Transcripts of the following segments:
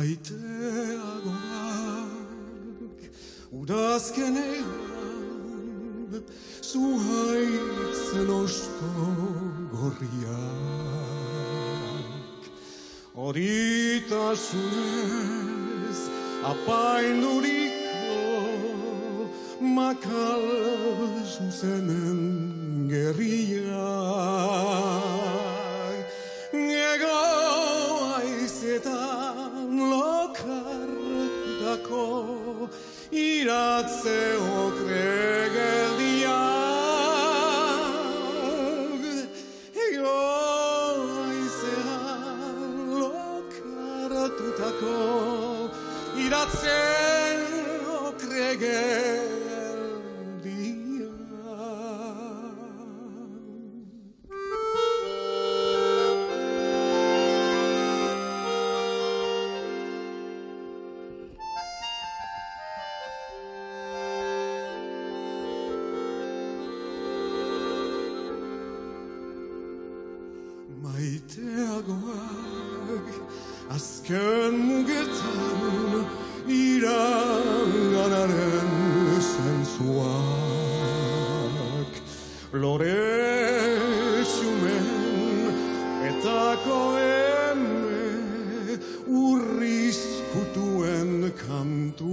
Maiteagoak udazkenean zuhaitzen osto gorriak horitasunez apainduriko makal zuzenen gerriak ego aizetan lokartutako iratze okregeldiak ego aizetan lokartutako iratze okregeldiak Maiteagoak azken mugetan iranganaren zentzuak lore xumen etako eme urrizkutuen kantuak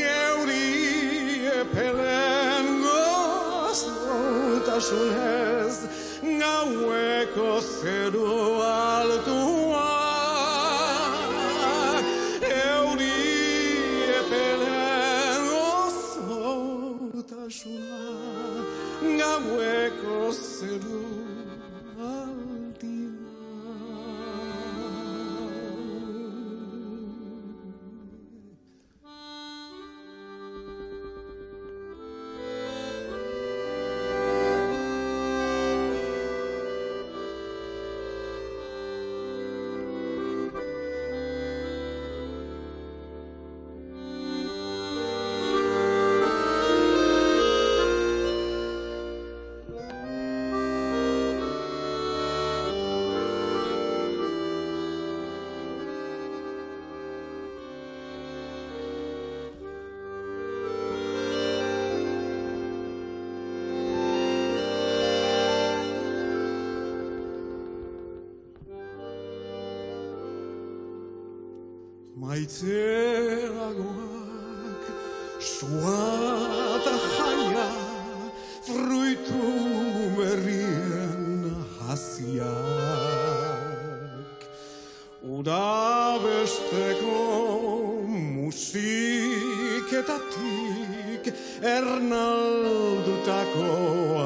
geuri epelen gozotasunez gaueko zeru altuak euri epelen gozotasuna gaueko zeru Maiteagoak sua eta jaia fruitu berrien hasiak udabesteko musiketatik ernaldutako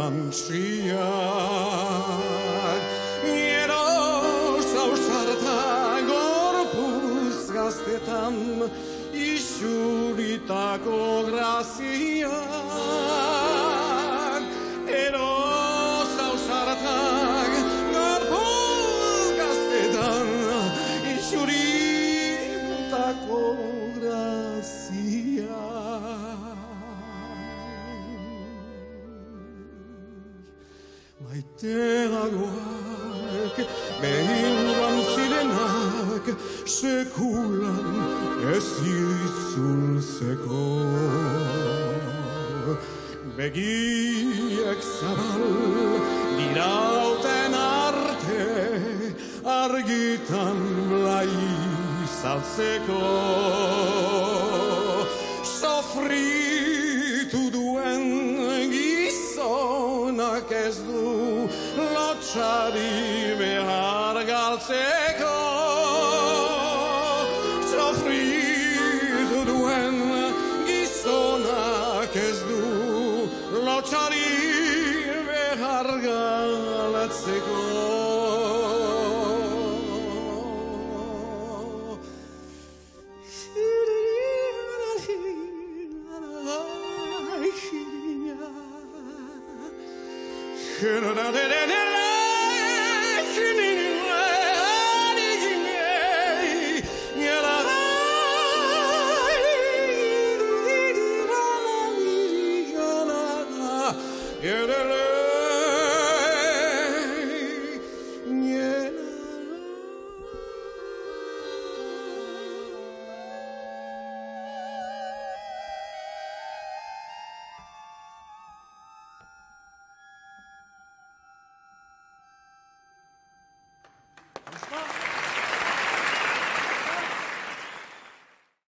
antziak eros ausarta gaztetan isuritako graziak eros ausartak gorpuz gaztetan isuritako graziak maiteagoak behinduan zirenak sekulan ez itzultzeko begiek zabal dirauten arte argitan blai saltzeko sofritu duen gizonak ez du lotsari behar galtzeko sofritu duen gizonak ez du lotsari behar galtzeko Yeah,